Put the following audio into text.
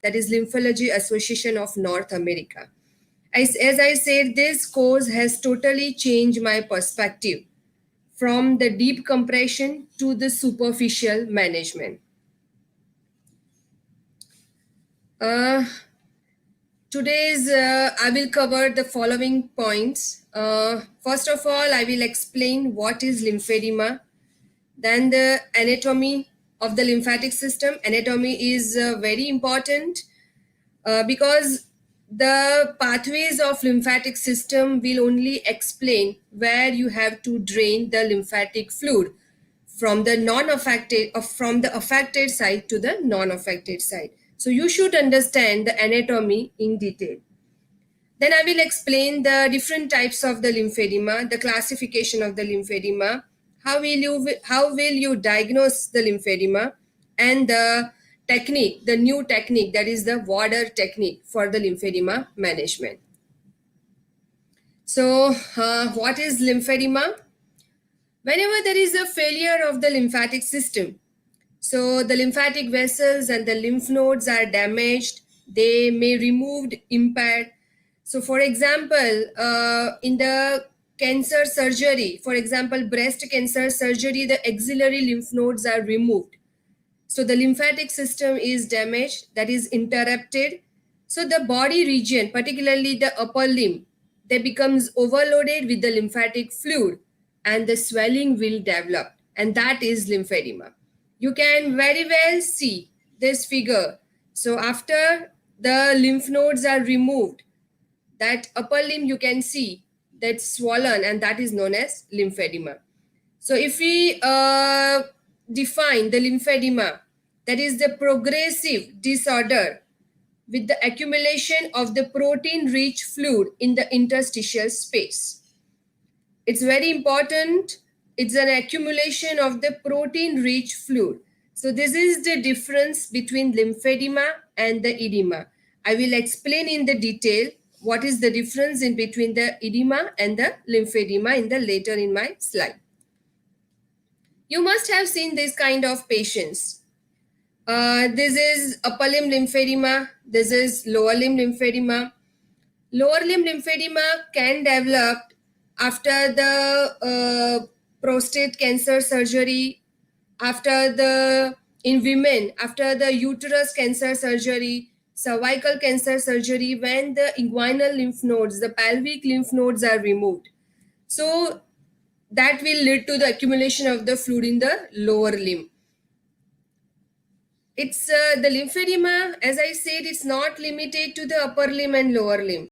that is Lymphology Association of North America. As I said, this course has totally changed my perspective from the deep compression to the superficial management. I will cover the following points. First of all, I will explain what is lymphedema, then the anatomy of the lymphatic system. Anatomy is very important because the pathways of lymphatic system will only explain where you have to drain the lymphatic fluid from the affected side to the non-affected side. So you should understand the anatomy in detail. Then I will explain the different types of the lymphedema, the classification of the lymphedema, how will you diagnose the lymphedema, and the technique, the new technique, that is the water technique for the lymphedema management. So what is lymphedema? Whenever there is a failure of the lymphatic system, so the lymphatic vessels and the lymph nodes are damaged, they may removed, impaired. So for example, in the cancer surgery, for example, breast cancer surgery, the axillary lymph nodes are removed. So the lymphatic system is damaged, that is interrupted. So the body region, particularly the upper limb, they becomes overloaded with the lymphatic fluid and the swelling will develop, and that is lymphedema. You can very well see this figure. So after the lymph nodes are removed, that upper limb you can see that's swollen, and that is known as lymphedema. So if we define the lymphedema, that is the progressive disorder with the accumulation of the protein-rich fluid in the interstitial space. It's very important. It's an accumulation of the protein-rich fluid. So this is the difference between lymphedema and the edema. I will explain in the detail what is the difference in between the edema and the lymphedema in the later in my slide. You must have seen this kind of patients. This is upper limb lymphedema. This is lower limb lymphedema. Lower limb lymphedema can develop after the prostate cancer surgery, in women, after the uterus cancer surgery, cervical cancer surgery, when the inguinal lymph nodes, the pelvic lymph nodes are removed. So that will lead to the accumulation of the fluid in the lower limb. It's the lymphedema, as I said, it's not limited to the upper limb and lower limb.